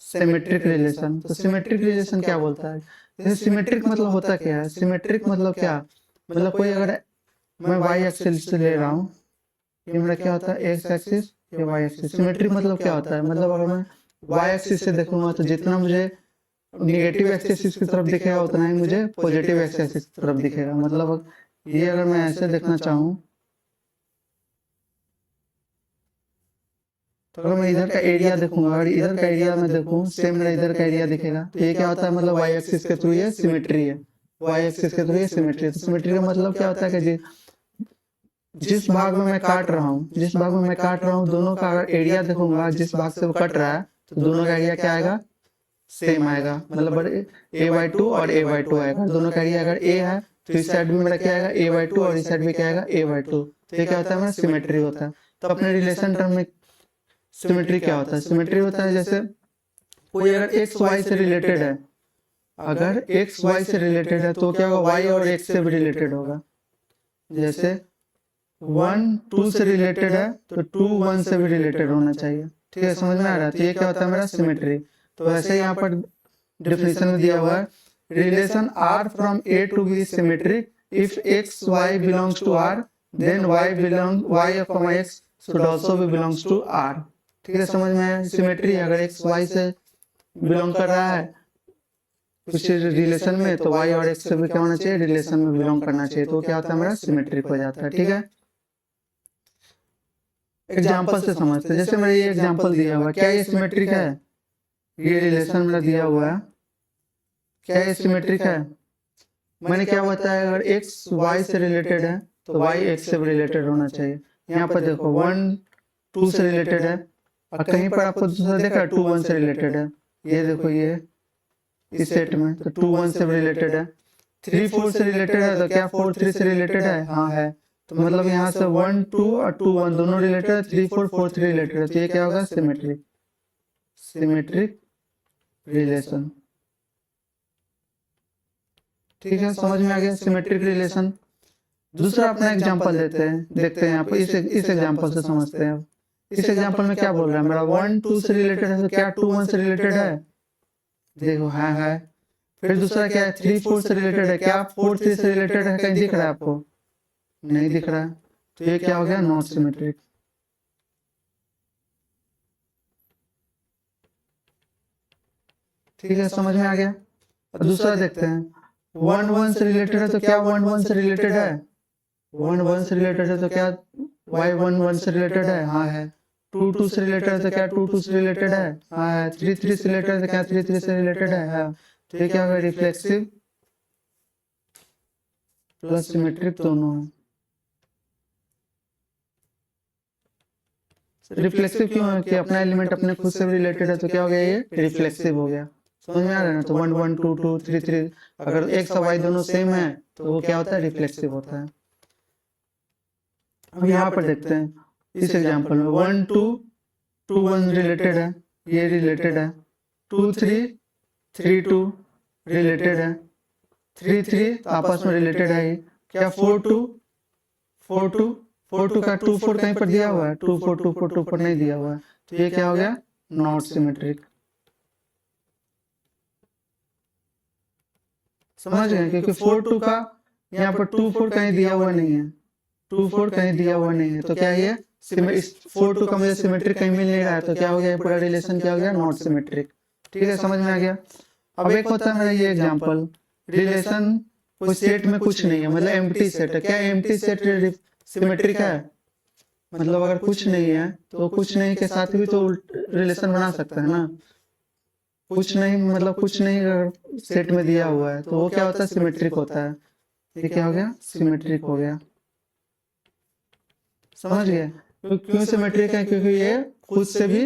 सिमेट्रिक रिलेशन। तो सिमेट्रिक रिलेशन क्या बोलता है, जैसे सिमेट्रिक मतलब होता क्या है, सिमेट्रिक मतलब क्या, मतलब कोई अगर मैं y एक्सिस से ले रहा हूँ, ये मेरा क्या होता है, x एक्सिस ये वाई एक्सिस। सिमेट्री मतलब क्या होता है, मतलब अगर मैं वाई एक्सिस से देखूंगा तो जितना मुझे निगेटिव एक्सिस की तरफ दिखेगा उतना ही मुझे पॉजिटिव एक्सिस की तरफ दिखेगा। मतलब ये अगर मैं ऐसे देखना चाहूँ तो अगर मैं इधर का एरिया देखूंगा, अगर इधर का एरिया मैं देखूं सेम मेरा इधर का एरिया दिखेगा, तो ये क्या होता है, मतलब वाई एक्सिस के थ्रू ये सिमेट्री है। वाई एक्सिस के थ्रू ये सिमेट्री है। तो सिमेट्री का मतलब क्या होता है कि जिस भाग में मैं काट रहा हूँ दोनों का अगर एरिया देखूंगा, जिस भाग से वो कट रहा है तो दोनों का एरिया क्या आएगा, सेम आएगा। मतलब a/2 और a/2 आएगा। दोनों का एरिया अगर a है तो इस साइड भी मेरा क्या आएगा a/2 और इस साइड भी क्या आएगा a/2। तो ये क्या होता है, मेरा सिमेट्री होता है। तो अपने रिलेशन टर्म में सिमेट्री क्या होता है, सिमेट्री होता है जैसे कोई अगर एक्स वाई से रिलेटेड है, अगर एक्स वाई से रिलेटेड है तो क्या होगा, वाई और एक्स से भी रिलेटेड होगा। जैसे 1 2 से रिलेटेड है तो 2 1 से भी रिलेटेड होना चाहिए। ठीक है, समझ में आ रहा है। तो ये क्या होता है मेरा सिमेट्री। तो वैसे यहाँ पर डेफिनेशन में दिया हुआ है, relation R from A to B symmetric if x y belongs to R then y from x should also be belongs to R. ठीक है, समझ में। सिमेट्री अगर एक्स वाई से बिलोंग कर रहा है कुछ रिलेशन में तो वाई और एक्स से भी क्या होना चाहिए, रिलेशन में बिलोंग करना चाहिए। तो क्या होता है, मेरा सिमेट्रिक हो जाता है। ठीक है, एग्जाम्पल से समझते हैं। जैसे मेरा ये एग्जाम्पल दिया हुआ है, क्या ये सिमेट्रिक है, ये रिलेशन मेरा दिया हुआ है, क्या ये सिमेट्रिक है। मैंने क्या बताया, अगर एक्स वाई से रिलेटेड है तो वाई एक्स से भी रिलेटेड होना चाहिए। यहाँ पर देखो 1 2 से रिलेटेड है और कहीं पर आपको दूसरा देखा 2 1 से रिलेटेड है। ये देखो ये इस सेट में तो 2 1 से रिलेटेड है। 3 4 से रिलेटेड है तो क्या 4 3 से रिलेटेड है, हाँ है। तो मतलब यहाँ से 1 2 और 2 1 दोनों रिलेटेड है, 3 4 4 3 रिलेटेड है। तो ये क्या होगा, सिमेट्रिक रिलेशन। ठीक है, समझ में आ गया सिमेट्रिक रिलेशन। दूसरा अपना एग्जांपल लेते हैं, देखते हैं यहाँ पर इस एग्जांपल से समझते हैं। इस एग्जांपल में क्या बोल रहा है, मेरा 1 2 से रिलेटेड है तो क्या 2 1 से रिलेटेड है, देखो है। फिर दूसरा क्या है, 3 4 से रिलेटेड है, क्या 4 3 से रिलेटेड है, कहीं दिख रहा है आपको, नहीं दिख रहा है। तो ये क्या हो गया, नॉट सिमेट्रिक। ठीक है, समझ में आ गया। दूसरा देखते हैं, 1 1 से रिलेटेड है तो क्या 1 1 से रिलेटेड है, 1 1 से रिलेटेड है तो क्या y 1 1 से रिलेटेड है, हाँ है। 2 2 से रिलेटेड है तो क्या 2 2 से रिलेटेड है, हाँ है। 3 3 से रिलेटेड है तो क्या 3 3 से रिलेटेड है, हाँ। तो ये क्या होगा, रिफ्लेक्सिव प्लस सिमेट्रिक दोनों है। रिफ्लेक्सिव क्यों है, कि अपना एलिमेंट अपने खुद से रिलेटेड है तो क्या हो गया, ये रिफ्लेक्सिव हो गया। समझ में आ रहा है ना। तो 1 1 2 2 3 3 अगर एक्स और वाई दोनों सेम है तो वो क्या होता है, रिफ्लेक्सिव होता है। अब यहाँ पर देखते हैं इस एग्जांपल में 1 2 2 1 रिलेटेड है, ये रिलेटेड है। 2 3 3 2 रिलेटेड है। 3 3 आपस में रिलेटेड है। क्या 4 2 4 2 4 2 का 2 4 कहीं पर दिया हुआ है, 2 4 2 4 2 4 नहीं दिया हुआ है। तो ये क्या हो गया, नॉट सिमेट्रिक। समझ गए, क्योंकि 4 2 का यहाँ पर 2 4 कहीं दिया हुआ नहीं है, 2 4 कहीं दिया हुआ नहीं है। तो क्या ये 4 2 का मुझे सिमेट्रिक कहीं मिल नहीं रहा है। तो क्या हो गया, पूरा रिलेशन क्या हो गया, नॉट सिमेट्रिक। ठीक है, समझ में आ गया। अब एक होता है मेरा ये एग्जांपल, रिलेशन कोई सेट में कुछ नहीं है, मतलब एम्प्टी सेट है। क्या एम्प्टी सेट सिमेट्रिक है, मतलब अगर कुछ नहीं है तो कुछ नहीं के साथ भी तो रिलेशन बना सकता है ना। कुछ नहीं मतलब कुछ नहीं अगर सेट में दिया हुआ है तो वो क्या होता है, सिमेट्रिक होता है। ये क्या हो गया, सिमेट्रिक हो गया। समझ गए। क्यों सिमेट्रिक है, क्योंकि ये खुद से भी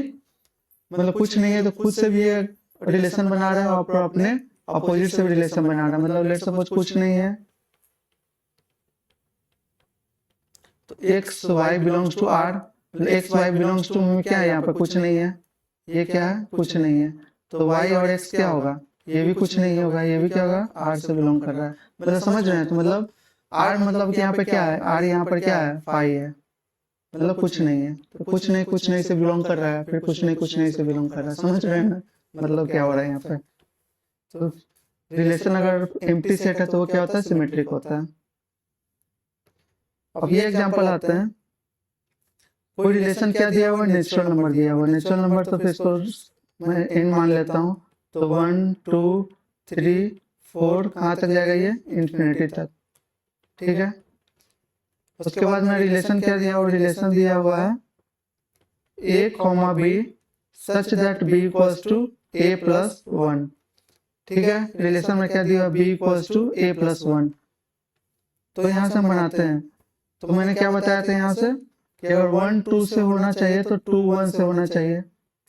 मतलब कुछ नहीं है तो खुद से भी ये रिलेशन बना रहा है और अपने अपोजिट से भी रिलेशन बना रहा है। मतलब लेट्स सपोज कुछ नहीं है तो x y belongs to R, x y belongs to में क्या है, यहाँ पर कुछ नहीं है, ये क्या है, कुछ नहीं है। तो वाई और एक्स क्या होगा, ये भी कुछ नहीं होगा, ये भी क्या होगा, आर से बिलोंग कर रहा है। मतलब समझ रहे हैं। तो मतलब आर मतलब यहाँ पे क्या है, आर यहाँ पर क्या है, फाई है। मतलब कुछ नहीं है तो कुछ नहीं से बिलोंग कर रहा है, फिर कुछ नहीं से बिलोंग कर रहा है। समझ रहे हैं ना, मतलब क्या हो रहा है यहाँ पे। तो रिलेशन अगर एम्प्टी सेट है तो वो क्या होता है, सिमेट्रिक होता है। अब ये एग्जांपल आते हैं, कोई रिलेशन क्या दिया हुआ है, नेचुरल नंबर दिया हुआ है। नेचुरल नंबर तो फिर इसको मैं n मान लेता हूँ, तो 1 2 3 4 कहाँ तक जाएगा ये, इन्फिनिटी तक। ठीक है, उसके बाद मैं रिलेशन क्या दिया हुआ, रिलेशन दिया हुआ है a comma b such that b equals to a plus 1। ठीक है, रिलेशन में क्या दिया, b equals to a plus 1। तो यहाँ से हम बनाते हैं। तो मैंने क्या बताया था यहाँ से कि अगर 1 2 से होना चाहिए तो 2 1 से होना चाहिए,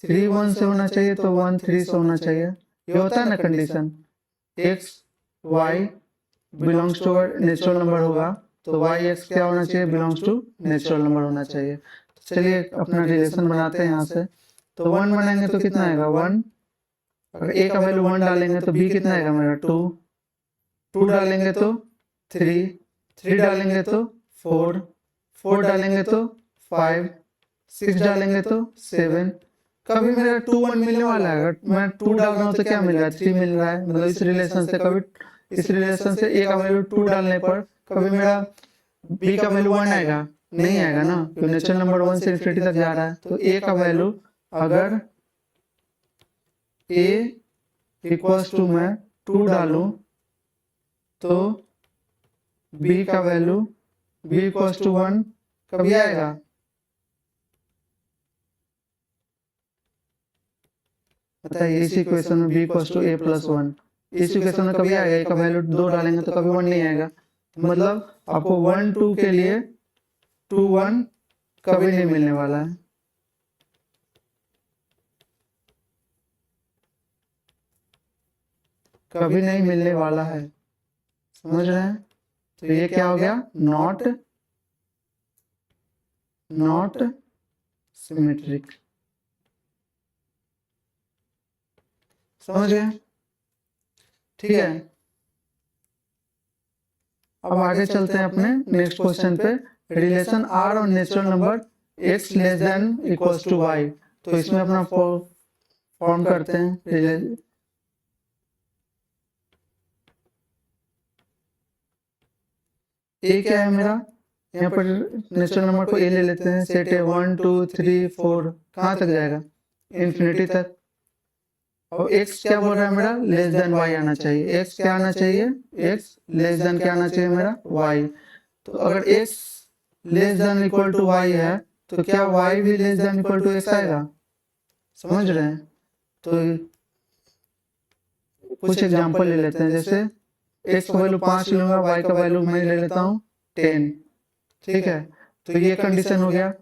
3 1 से होना चाहिए तो 1 3 से होना चाहिए। ये होता है ना condition, x y belongs to natural number होगा तो y x क्या होना चाहिए, बिलोंग्स टू नेचुरल नंबर होना चाहिए। तो चलिए अपना रिलेशन बनाते हैं यहाँ से। तो 1 बनाएंगे तो कितना आएगा 1, अगर a का वैल्यू 1 डालेंगे तो b कितना आएगा मेरा 2, 2 डालेंगे तो 3, 3 डालेंगे तो 4, 4 डालेंगे तो 5, 6 डालेंगे तो 7। कभी मेरा 2 1 मिलने वाला है, अगर मैं 2 डाल रहा हूँ तो क्या मिल रहा है, 3 मिल रहा है। मतलब इस रिलेशन से कभी इस रिलेशन से a का वैल्यू 2 डालने पर कभी मेरा b का वैल्यू 1 आएगा, नहीं आएगा ना, क्योंकि नेचुरल नंबर 1 से इन्फिनिटी तक जा रहा है। तो a का वैल्यू अगर a इक्वल्स टू मैं 2 डालूं तो b का वैल्यू b इक्वल्स टू 1 कभी आएगा, बताइए। इस इक्वेशन में b equals to a plus 1, इस इक्वेशन में कभी आएगा, a का वैल्यू 2 डालेंगे तो कभी 1 नहीं आएगा। मतलब आपको 1 2 के लिए 2 1 कभी नहीं मिलने वाला है। कभी नहीं मिलने वाला है, समझ रहे हैं। तो ये क्या हो गया, नॉट सिमेट्रिक, समझ गए। ठीक है, अब आगे चलते हैं अपने नेक्स्ट क्वेश्चन पे। रिलेशन r और natural number x less than equals to y। तो इसमें अपना फॉर्म करते हैं। a क्या है मेरा, यहाँ पर नेचुरल नंबर को a ले लेते हैं, सेट है 1 2 3 4 कहाँ तक जाएगा, इन्फिनिटी तक। और x क्या बोल रहा है मेरा, लेस देन y आना चाहिए। x क्या आना चाहिए, x लेस देन क्या आना चाहिए मेरा, y। तो अगर x less than equal to y है तो क्या y भी less than equal to x आएगा, समझ रहे हैं। तो कुछ एग्जांपल ले लेते हैं, जैसे x का वैल्यू 5 लूंगा, y का वैल्यू मैं ले लेता हूँ 10। ठीक है, तो ये कंडीशन हो गया।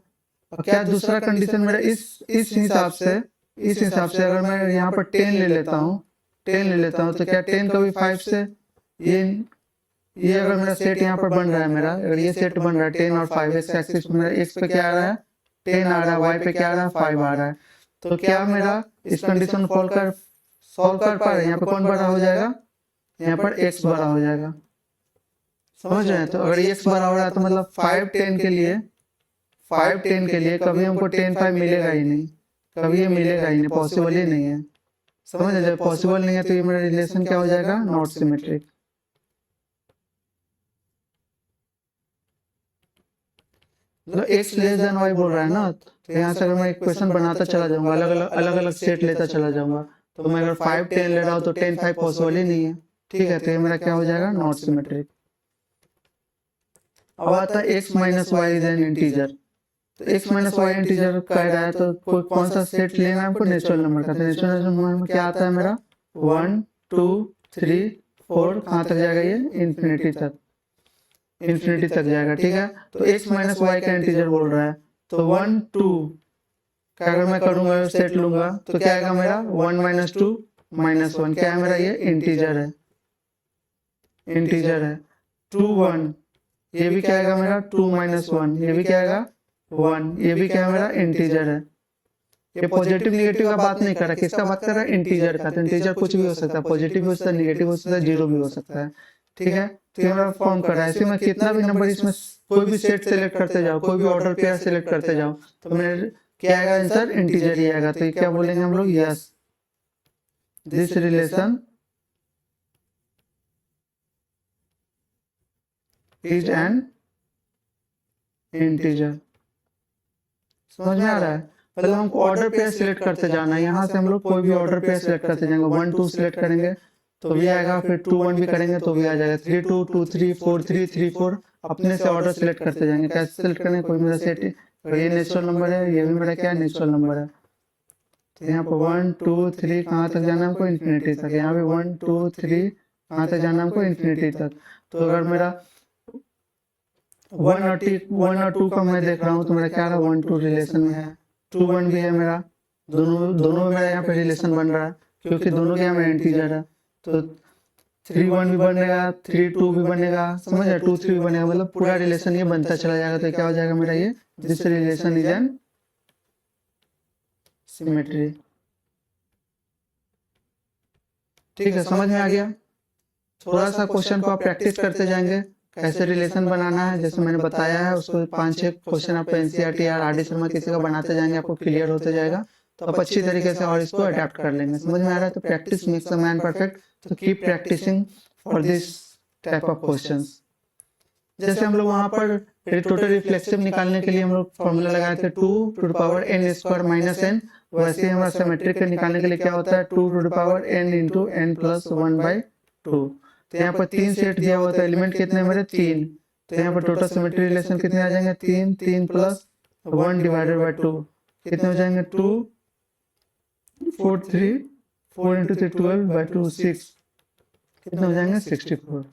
और क्या दूसरा कंडीशन मेरा इस हिसाब से अगर मैं यहाँ पर 10 ले लेता हूँ, 10 ले लेता हूँ तो क्या 10 कभी 5 से ये अगर मेरा सेट यहाँ पर बन रहा है, मेरा अगर ये सेट बन रहा है 10 और 5, एक्स एक्सिस पे मेरा x पे क्या आ रहा है 10 आ रहा है, y पे क्या आ रहा है 5 आ रहा है। तो क्या मेरा इस कंडीशन सॉल्व कर पा रहे हैं, यहाँ पे कौन बड़ा हो जाएगा, यहाँ पर x बड़ा हो जाएगा, समझ रहे हैं। तो अगर x बड़ा हो रहा है तो मतलब 5 10 के लिए कभी हमको 10 5 मिलेगा ही नहीं, कभी ये मिलेगा ही नहीं, पॉसिबल ही नहीं है, समझ रहे। जब पॉसिबल नहीं है तो ये मेरा रिलेशन क्या हो जाएगा, नॉट सिमेट्रिक। मतलब x लेस देन y बोल रहा है ना, तो यहाँ से अगर मैं इक्वेशन बनाता चला जाऊंगा, अलग अलग सेट लेता चला जाऊंगा, तो मैं अगर 5 10 ले रहा हूँ तो 10 5 पॉसिबल ही नहीं है। ठीक है, तो ये मेरा क्या हो जाएगा, नॉट सिमेट्रिक। अब आता है x minus y is an integer. तो x माइनस वाई इंटीजर कह रहा है तो कौन सा सेट लेना है हमको, नेचुरल नंबर का। तो नेचुरल नंबर में क्या आता है मेरा 1 2 3 4 कहाँ तक जाएगा ये, इन्फिनिटी तक जाएगा। ठीक है, तो x माइनस वाई का इंटीजर बोल रहा है, तो 1 2 का अगर मैं करूंगा सेट लूंगा तो क्या आएगा मेरा 1 माइनस 2 माइनस 1, क्या है मेरा, ये इंटीजर है 2 1, ये भी क्या आएगा मेरा 2 माइनस 1, ये भी क्या आएगा 1, ये भी क्या है मेरा इंटीजर है। ये पॉजिटिव निगेटिव का बात नहीं कर रहा, किसका बात कर रहा है, इंटीजर का। तो इंटीजर कुछ भी हो सकता है, पॉजिटिव भी हो सकता है, निगेटिव हो सकता है, जीरो भी हो सकता है। ठीक है, तो ये मेरा फॉर्म कर रहा है। ऐसे में कितना भी नंबर इसमें कोई भी सेट सेलेक्ट करते जाओ, कोई भी ऑर्डर पेयर सेलेक्ट करते जाओ, तो मेरे क्या आएगा आंसर, इंटीजर ही आएगा। तो ये क्या बोलेंगे हम लोग, yes this relation is an integer. समझ में आ रहा है। पहले हमको ऑर्डर पेयर सिलेक्ट करते जाना है, यहाँ से हम लोग कोई भी ऑर्डर पेयर सिलेक्ट करते जाएंगे। 1 2 सिलेक्ट करेंगे तो भी आएगा, फिर 2 1 भी करेंगे तो भी आ जाएगा, 3 2 2 3 4 3 3 4 अपने से ऑर्डर सिलेक्ट करते जाएंगे। कैसे सिलेक्ट करेंगे, कोई मेरा सेट ये नेचुरल नंबर है, ये भी मेरा क्या नेचुरल नंबर है। तो यहाँ पर 1 2 3 कहाँ तक जाना है हमको, इन्फिनिटी तक। यहाँ पे 1 2 3 कहाँ तक जाना है हमको, इन्फिनिटी तक। तो अगर मेरा 1 और 2 का मैं देख रहा हूँ तो मेरा क्या रहा, 1 2 रिलेशन में है, 2 1 भी है मेरा, दोनों में मेरा यहाँ पे रिलेशन बन रहा है, क्योंकि दोनों के यहाँ में इंटीजर है। तो 3 1 भी बनेगा, 3 2 भी बनेगा, समझ रहे, 2 3 भी बनेगा, मतलब पूरा रिलेशन ये बनता चला जाएगा। तो क्या हो जाएगा मेरा ये, this relation is an symmetry. ठीक है, समझ में आ गया। थोड़ा सा क्वेश्चन को आप प्रैक्टिस करते जाएंगे, कैसे रिलेशन बनाना है, जैसे मैंने बताया है उसको 5-6 क्वेश्चन आपको एनसीईआरटी या आरडी शर्मा किसी का बनाते जाएंगे, आपको क्लियर होते जाएगा। तो आप अच्छी तरीके से और इसको अडेप्ट कर लेंगे। समझ में आ रहा है। तो practice makes a man perfect, तो keep practising for this type of questions. जैसे हम लोग वहां पर टोटल रिफ्लेक्सिव निकालने के लिए हम लोग फॉर्मूला लगाए थे 2 to the power n square minus n, वैसे ही हमारा सिमेट्रिक निकालने के लिए क्या होता है 2 to the power n into n plus 1/2। तो यहाँ पर 3 सेट दिया हुआ था, एलिमेंट कितने मेरे 3। तो यहाँ पर टोटल सिमेट्री रिलेशन कितने आ जाएंगे, 3 3 प्लस 1 डिवाइडेड बाय 2 कितने हो जाएंगे, 2 4 3 4 इंटू 3 12/2 6 कितने हो जाएंगे 64।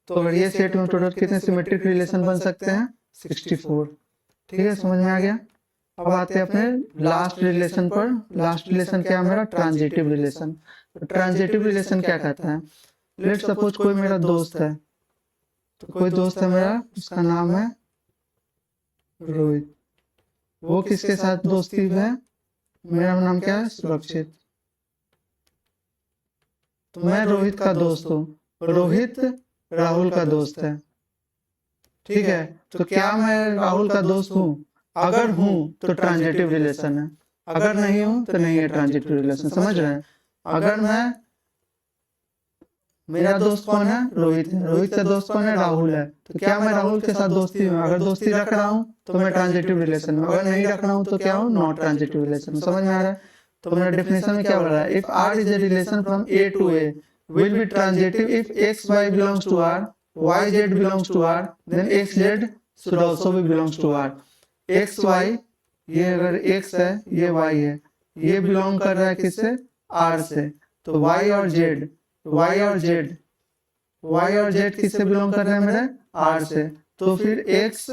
तो अगर ये सेट में टोटल कितने सिमेट्रिक रिलेशन बन सकते हैं, 64। ठीक है, समझ में आ गया। अब आते हैं अपने लास्ट रिलेशन पर। लास्ट रिलेशन क्या है मेरा, ट्रांजिटिव रिलेशन। तो ट्रांजिटिव रिलेशन क्या कहता है, लेट सपोज कोई मेरा दोस्त है, तो कोई दोस्त है मेरा, उसका नाम है रोहित। वो किसके साथ दोस्ती है, मेरा नाम क्या है सुरक्षित। तो मैं रोहित का दोस्त हूँ, रोहित राहुल का दोस्त है। ठीक है, तो क्या मैं राहुल का दोस्त हूँ, अगर हूँ तो ट्रांजिटिव रिलेशन है, अगर नहीं हूँ तो नहीं है ट्रांजिटिव रिलेशन। समझ रहे हैं। अगर मैं, मेरा दोस्त कौन है, रोहित है, रोहित का दोस्त कौन है, राहुल है, तो क्या मैं राहुल के साथ दोस्ती हूँ, अगर दोस्ती रख रहा हूँ तो मैं ट्रांजिटिव रिलेशन में, अगर नहीं रख रहा हूँ तो क्या हूँ, नॉट ट्रांजिटिव रिलेशन में। समझ में आ रहा है। तो मेरा डेफिनेशन में क्या बोल रहा है, if R is a relation from A to A will be transitive if xy belongs to r, yz belongs to r, then xz should also be belongs to r। xy, ये अगर x है, ये y है, ये belong कर रहा है किससे, r से, तो y और z किससे बिलोंग कर रहे हैं मेरे, r से। तो फिर x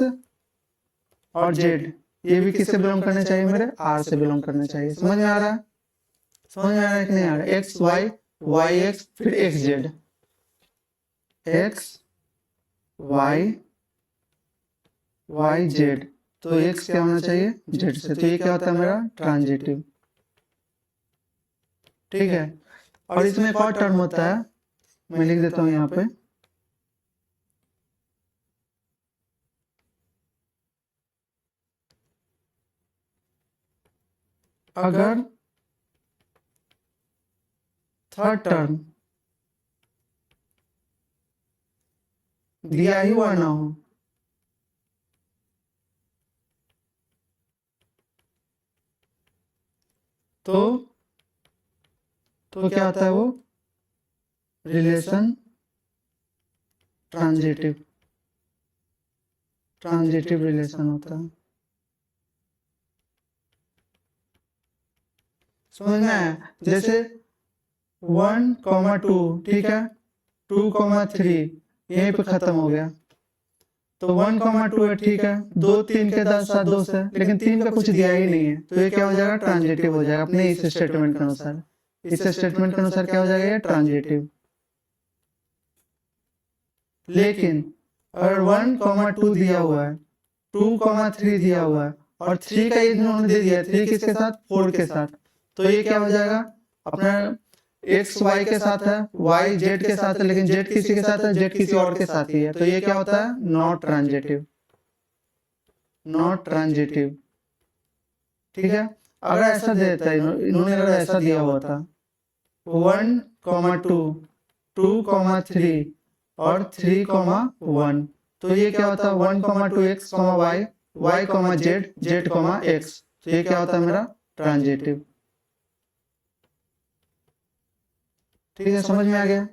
और z ये भी किससे बिलोंग करने चाहिए मेरे, r से बिलोंग करने चाहिए। समझ में आ रहा है, समझ में आ रहा है कि नहीं आ रहा है। x y y x फिर x z, x y y z, तो x क्या होना चाहिए z से, तो ये क्या होता है मेरा ट्रांजिटिव। ठीक है, और इसमें एक और टर्म होता है, मैं लिख देता हूं यहाँ पे, अगर थर्ड टर्म दिया ही हुआ ना हो, तो क्या होता है वो, रिलेशन ट्रांजिटिव रिलेशन होता है। समझ में आया। जैसे 1, 2, ठीक है, 2, 3 यहीं पे खत्म हो गया। तो 1, 2 है, ठीक है, 2 3 के साथ दोस्त है, लेकिन 3 का कुछ दिया ही नहीं है, तो ये क्या हो जाएगा, ट्रांजिटिव हो जाएगा अपने इस स्टेटमेंट के अनुसार। इस स्टेटमेंट के अनुसार क्या हो जाएगा, ये ट्रांजिटिव। लेकिन अगर 1, 2 दिया हुआ है, 2, 3 दिया हुआ है, और 3 का इन्होंने दे दिया, 3 किसके साथ, 4 के साथ, तो ये क्या हो जाएगा, अपना x y के साथ है, y z के साथ है, लेकिन z किसी के साथ है, z किसी और के साथ ही है, तो ये क्या होता है, नॉट ट्रांजिटिव। ठीक है, अगर ऐसा देता है, इन्होंने अगर ऐसा दिया हुआ था 1, 2, 2, 3 और 3, 1, तो ये क्या होता है 1, 2 x, y, y, z, z, x, तो ये क्या होता है मेरा ट्रांजिटिव। ठीक है, समझ में आ गया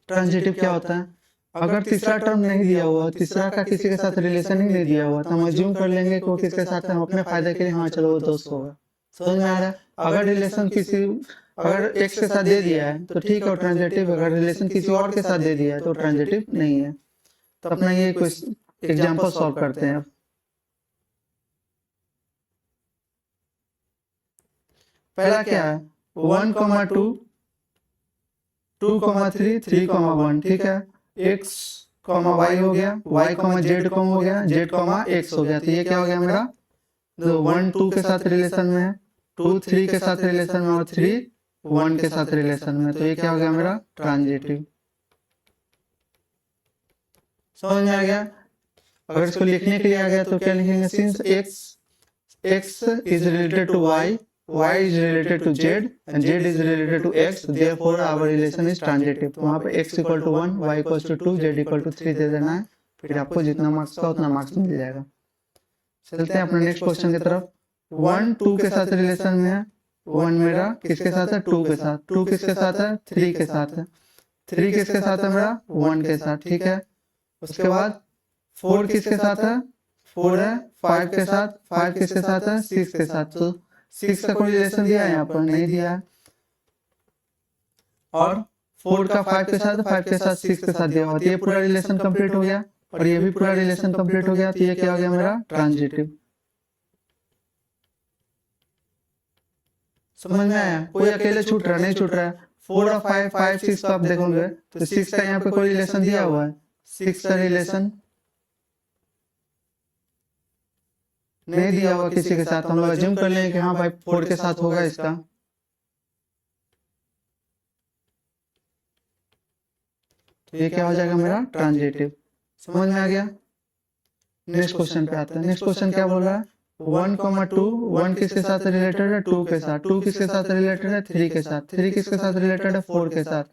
ट्रांजिटिव क्या होता है। अगर तीसरा टर्म नहीं दिया हुआ, तीसरा का किसी के साथ रिलेशन ही नहीं दिया हुआ, तो हम अज्यूम कर लेंगे कि वो किसके साथ है, हम अपने फायदे के लिए हाँ चलो वो दोस्त होगा। समझ में आ रहा है। अगर रिलेशन किसी अगर एक्स के साथ दे दिया है तो ठीक है वो ट्रांजिटिव, अगर रिलेशन किसी और के साथ दे दिया है तो ट्रांजिटिव नहीं है। तो अपना ये कुछ एग्जाम्पल सॉल्व करते हैं। पहला क्या है 1,2 2,3 3,1। ठीक है, x, y हो गया, y, z हो गया, z, x हो गया। तो ये क्या हो गया मेरा 1 2 के साथ रिलेशन में है, 2 3 के साथ रिलेशन में और 3 1 के साथ रिलेशन में। तो ये क्या हो गया मेरा ट्रांजिटिव। समझ में आ गया। अगर इसको लिखने के लिए आ गया तो क्या लिखेंगे, since x is related to y is related to z and z is related to x, therefore our relation is transitive। तो वहाँ पे x equal to 1, y equals to 2, z equal to 3 दे देना है, फिर आपको जितना मार्क्स का उतना मार्क्स मिल जाएगा। चलते हैं अपने नेक्स्ट क्वेश्चन की तरफ। 1 2 के साथ रिलेशन में है, 1 मेरा किसके साथ है 2 के साथ, 2 किसके साथ है 3 के साथ है, 3 किसके साथ है मेरा 1 के साथ। ठीक है, उसके बाद 4 किसके साथ है 4 है 5 के साथ, 5 किसके साथ है 6 के साथ। तो 6 का कोई रिलेशन दिया है यहाँ पर नहीं दिया है, और 4 का 5 के साथ 5 के साथ 6 के साथ दिया हुआ। तो ये पूरा रिलेशन कंप्लीट हो गया और ये भी पूरा रिलेशन कंप्लीट हो गया। तो ये क्या हो गया मेरा ट्रांजिटिव। समझ में आया। कोई अकेले छूट रहा नहीं छूट रहा है। 4 और 5 5 6 को आप देखोगे तो 6 का यहाँ पे कोई रिलेशन दिया हुआ है, 6 का रिलेशन नहीं दिया हुआ किसी के साथ। हम लोग अज्यूम कर लेंगे कि हाँ भाई 4 के साथ होगा इसका। तो ये क्या हो जाएगा मेरा ट्रांजिटिव। समझ में आ गया। नेक्स्ट क्वेश्चन पे आते हैं। नेक्स्ट क्वेश्चन क्या बोल रहा है 1,2 1 किसके साथ रिलेटेड है 2 के साथ, 2 किसके साथ रिलेटेड है 3 के साथ, 3 किसके साथ रिलेटेड है 4 के साथ,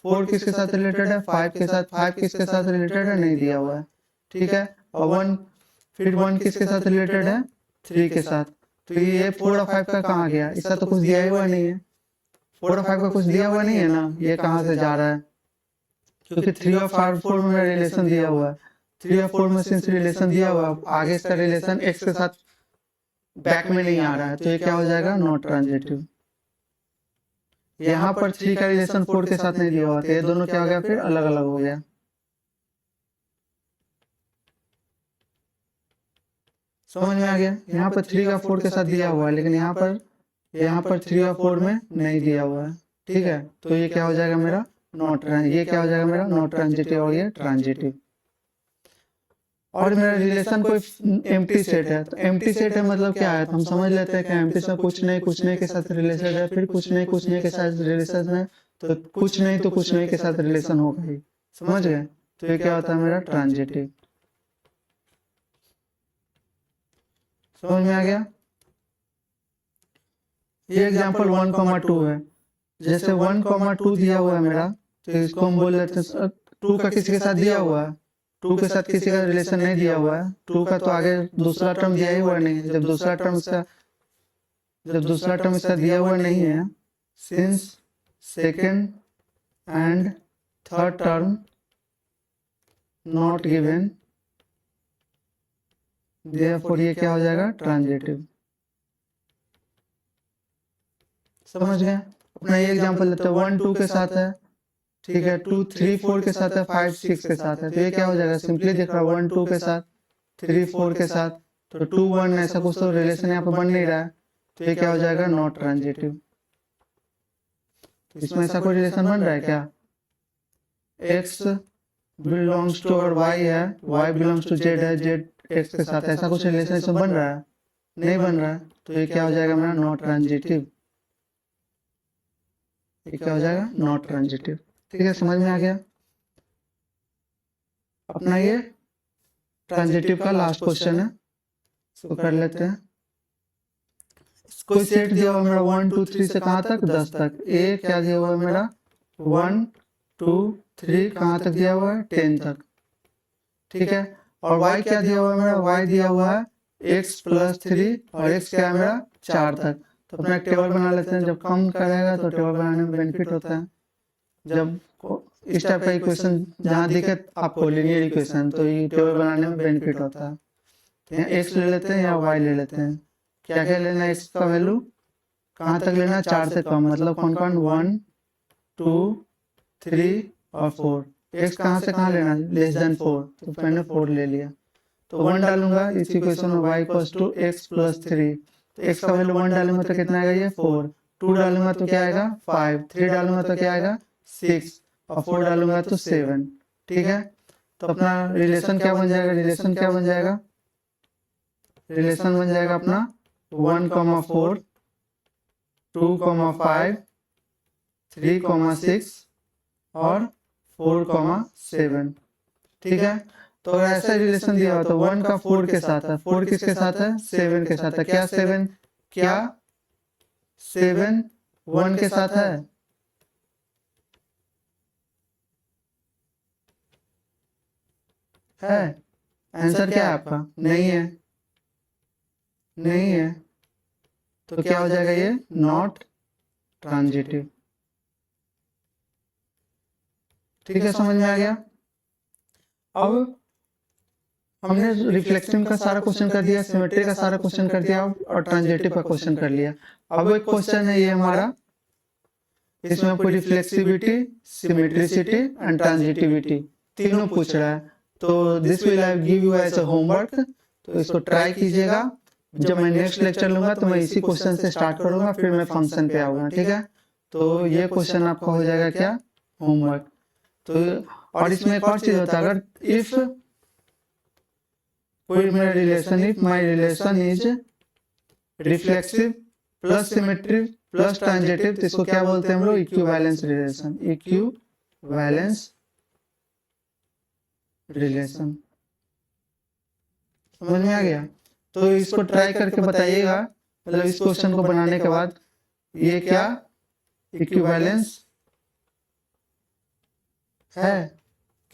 4 किसके साथ रिलेटेड है 5 के साथ, 5 किसके साथ रिलेटेड है नहीं दिया हुआ है। ठीक है, और 1 फिर 1 किसके साथ रिलेटेड है 3 के साथ। तो ये 4 और 5 का कहाँ गया, इसका तो कुछ दिया हुआ नहीं है, 4 और 5 का कुछ दिया हुआ नहीं है ना, ये कहाँ से जा रहा है, क्योंकि 3 और 4 में रिलेशन दिया हुआ है। 3 और 4 में सिंस रिलेशन दिया हुआ, आगे इसका रिलेशन x के साथ बैक में नहीं आ रहा है। तो ये क्या हो जाएगा नॉट ट्रांजिटिव। यहाँ पर 3 का रिलेशन 4 के साथ नहीं दिया हुआ, तो ये दोनों क्या हो गया फिर अलग अलग हो गया। समझ में आ गया। यहाँ पर 3 का 4 के साथ दिया हुआ है, लेकिन यहाँ पर 3 और 4 में नहीं दिया हुआ है। ठीक है, तो ये क्या हो जाएगा मेरा ये क्या हो जाएगा मेरा नॉट ट्रांजिटिव और ये ट्रांजिटिव। और मेरा रिलेशन कोई एम्प्टी सेट है, तो एम्प्टी सेट है मतलब क्या है, तो हम समझ लेते हैं कि एम्प्टी से कुछ नहीं के साथ रिलेशन है, फिर कुछ नहीं के साथ रिलेशन है, तो कुछ नहीं के साथ रिलेशन होगा ही। समझ गए। तो ये क्या होता है मेरा ट्रांजिटिव। समझ में आ गया। ये एग्जांपल 1,2 है। जैसे 1,2 दिया हुआ है मेरा, तो इसको हम बोल लेते हैं 2 का किसी के साथ दिया हुआ है, 2 के साथ किसी का रिलेशन नहीं दिया हुआ है, 2 का तो आगे दूसरा टर्म दिया ही हुआ नहीं है। जब दूसरा टर्म इसका दिया हुआ नहीं है, since second and third term not given, therefore ये क्या हो जाएगा ट्रांजिटिव। समझ गए। अपना ये एग्जांपल लेते हैं 1 2 के साथ है, ठीक है, 2 3 4 के साथ है, 5 6 के साथ है। तो ये क्या हो जाएगा सिंपली देख रहा है 1 2 के साथ 3 4 के साथ, तो 2 1 ऐसा कुछ तो रिलेशन यहाँ पे बन नहीं रहा है। तो ये क्या हो जाएगा नॉट ट्रांजिटिव। तो इसमें ऐसा कोई रिलेशन बन रहा है क्या, x बिलोंग्स टू और y है, y बिलोंग्स टू z है, z x के साथ, ऐसा कुछ रिलेशन इसमें बन रहा है नहीं बन रहा है। तो ये क्या हो जाएगा मेरा नॉट ट्रांजिटिव। ये क्या हो जाएगा नॉट ट्रांजिटिव। ठीक है, समझ में आ गया। अपना ये ट्रांजिटिव का लास्ट क्वेश्चन है, इसको कर लेते हैं। कोई सेट दिया हुआ मेरा 1 2 3 से कहाँ तक 10 तक। ए क्या दिया हुआ है मेरा 1 2 3 कहाँ तक दिया हुआ है 10 तक। ठीक है, और y क्या दिया हुआ है मेरा, y दिया हुआ है x प्लस 3 और x क्या है मेरा 4 तक। तो अपना एक टेबल बना लेते हैं। जब कम करेगा तो टेबल बनाने में बेनिफिट होता है। जब इस टाइप का इक्वेशन जहाँ दिखे आपको लीनियर इक्वेशन, तो ये टेबल बनाने में बेनिफिट होता है। तो यहाँ x ले लेते हैं या y ले लेते हैं। क्या क्या लेना है, x का वैल्यू कहाँ तक लेना है, 4 से कम, मतलब कौन कौन 1 2 3 और 4। x कहाँ से कहाँ लेना है, लेस देन 4, तो मैंने 4 ले लिया। तो 1 डालूंगा इस इक्वेशन में, y equals to x plus 3। तो x का वैल्यू 1 डालूंगा तो कितना आएगा, ये 4। 2 डालूंगा तो क्या आएगा 5। 3 डालूंगा तो क्या आएगा 6 और 4 डालूंगा तो 7। ठीक है, तो अपना रिलेशन क्या बन जाएगा, रिलेशन क्या बन जाएगा, रिलेशन बन जाएगा अपना 1,4 2,5 3,6 और 4,7। ठीक है, तो अगर ऐसा रिलेशन दिया हो तो 1 का 4 के साथ है, 4 किसके साथ है 7 के साथ है। क्या 7 1 के साथ है, आंसर क्या है आपका, नहीं है, नहीं है। तो क्या हो जाएगा, ये नॉट ट्रांजिटिव। ठीक है, समझ में आ गया। अब हमने रिफ्लेक्टिव का सारा क्वेश्चन कर दिया, सिमेट्री का सारा क्वेश्चन कर दिया और ट्रांजिटिव का क्वेश्चन कर लिया। अब एक क्वेश्चन है ये हमारा, इसमें आपको रिफ्लेक्सिविटी, सिमेट्रिसिटी एंड ट्रांजिटिविटी तीनों पूछ रहा है। तो this will I give you as a homework, तो इसको ट्राई कीजिएगा। जब मैं नेक्स्ट लेक्चर लूंगा तो मैं इसी क्वेश्चन से स्टार्ट करूंगा, फिर मैं फंक्शन पे आऊंगा। ठीक है, तो ये क्वेश्चन आपका हो जाएगा क्या, होमवर्क। तो और इसमें एक और चीज होता है, अगर इफ कोई मेरा relation, if my relation is reflexive plus symmetry plus transitive, तो इसको क्या बोलते हैं हम लोग, इक्विवेलेंस रिलेशन। इक्विवेलेंस रिलेशन, समझ में आ गया। तो इसको ट्राई करके बताइएगा, मतलब इस क्वेश्चन को बनाने के बाद ये क्या इक्विवेलेंस है,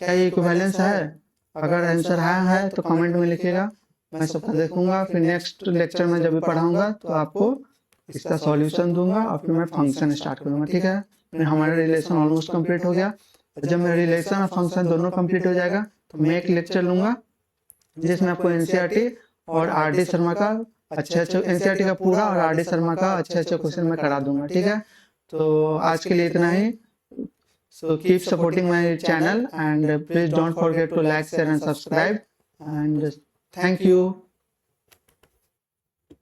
क्या ये इक्विवेलेंस है। अगर आंसर है तो कमेंट में लिखिएगा, मैं सबका देखूंगा। फिर नेक्स्ट लेक्चर में जब भी पढ़ाऊंगा तो आपको इसका सॉल्यूशन दूंगा और फिर मैं फंक्शन स्टार्ट करूंगा। ठीक है, फिर हमारा रिलेशन ऑलमोस्ट कंप्लीट हो गया। जब मेरा रिलेशन और फंक्शन दोनों कंप्लीट हो जाएगा तो मैं एक लेक्चर लूंगा जिसमें आपको एनसीईआरटी और आर.डी. शर्मा का अच्छे एनसीईआरटी का पूरा और आर.डी. शर्मा का अच्छे क्वेश्चन मैं करा दूंगा। ठीक है, तो आज के लिए इतना ही। So keep supporting my channel and please don't forget to like, share and subscribe, and thank you.